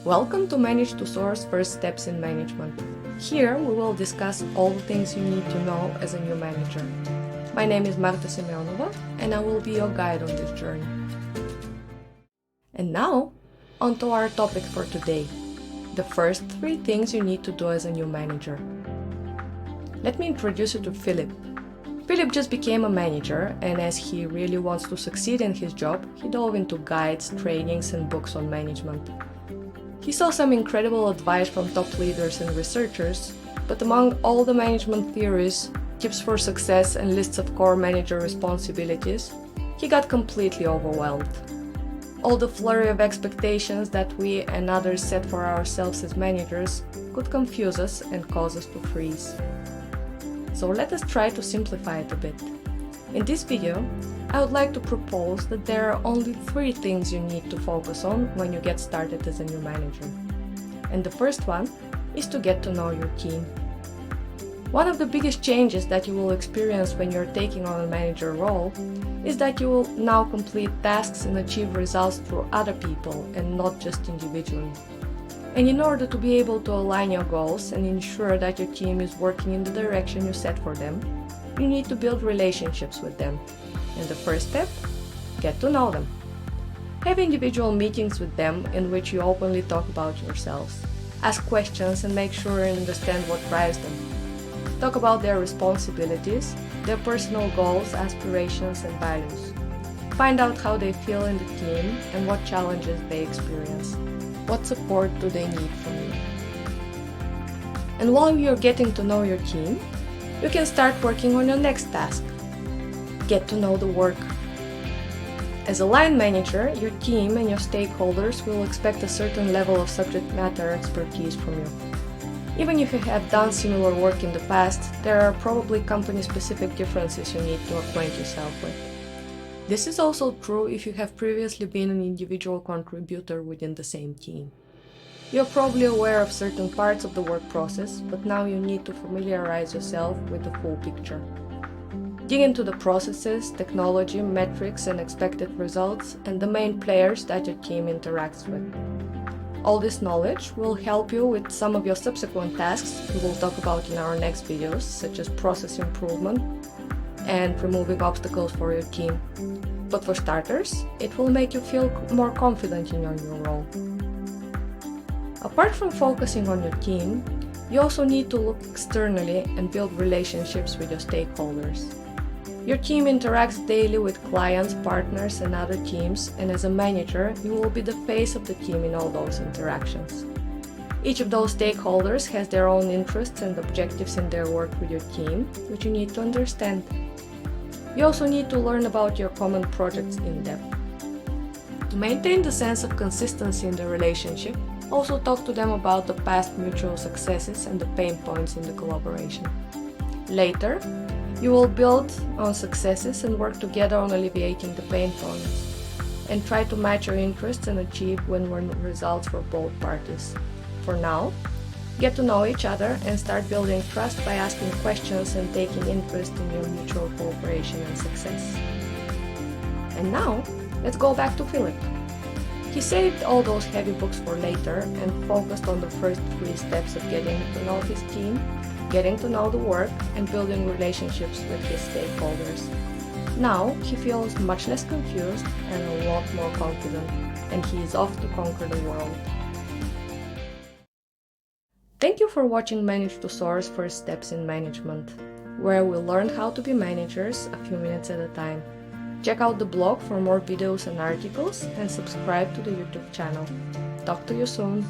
Welcome to Manage to Source First Steps in Management. Here we will discuss all the things you need to know as a new manager. My name is Marta Semyonova and I will be your guide on this journey. And now, on to our topic for today. The first 3 things you need to do as a new manager. Let me introduce you to Philip. Philip just became a manager, and as he really wants to succeed in his job, he dove into guides, trainings, and books on management. He saw some incredible advice from top leaders and researchers, but among all the management theories, tips for success, and lists of core manager responsibilities, he got completely overwhelmed. All the flurry of expectations that we and others set for ourselves as managers could confuse us and cause us to freeze. So let us try to simplify it a bit. In this video, I would like to propose that there are only 3 things you need to focus on when you get started as a new manager. And the first one is to get to know your team. One of the biggest changes that you will experience when you're taking on a manager role is that you will now complete tasks and achieve results through other people and not just individually. And in order to be able to align your goals and ensure that your team is working in the direction you set for them, you need to build relationships with them. And the first step, get to know them. Have individual meetings with them in which you openly talk about yourselves. Ask questions and make sure you understand what drives them. Talk about their responsibilities, their personal goals, aspirations, and values. Find out how they feel in the team and what challenges they experience. What support do they need from you? And while you're getting to know your team, you can start working on your next task. Get to know the work. As a line manager, your team and your stakeholders will expect a certain level of subject matter expertise from you. Even if you have done similar work in the past, there are probably company-specific differences you need to acquaint yourself with. This is also true if you have previously been an individual contributor within the same team. You're probably aware of certain parts of the work process, but now you need to familiarize yourself with the full picture. Dig into the processes, technology, metrics, and expected results, and the main players that your team interacts with. All this knowledge will help you with some of your subsequent tasks we will talk about in our next videos, such as process improvement and removing obstacles for your team. But for starters, it will make you feel more confident in your new role. Apart from focusing on your team, you also need to look externally and build relationships with your stakeholders. Your team interacts daily with clients, partners, and other teams, and as a manager, you will be the face of the team in all those interactions. Each of those stakeholders has their own interests and objectives in their work with your team, which you need to understand. You also need to learn about your common projects in depth. To maintain the sense of consistency in the relationship, also talk to them about the past mutual successes and the pain points in the collaboration. Later, you will build on successes and work together on alleviating the pain points, and try to match your interests and achieve win-win results for both parties. For now, get to know each other and start building trust by asking questions and taking interest in your mutual cooperation and success. And now, let's go back to Philip. He saved all those heavy books for later and focused on the first 3 steps of getting to know his team, getting to know the work, and building relationships with his stakeholders. Now, he feels much less confused and a lot more confident, and he is off to conquer the world. Thank you for watching Manage to Source First Steps in Management, where we'll learn how to be managers a few minutes at a time. Check out the blog for more videos and articles, and subscribe to the YouTube channel. Talk to you soon!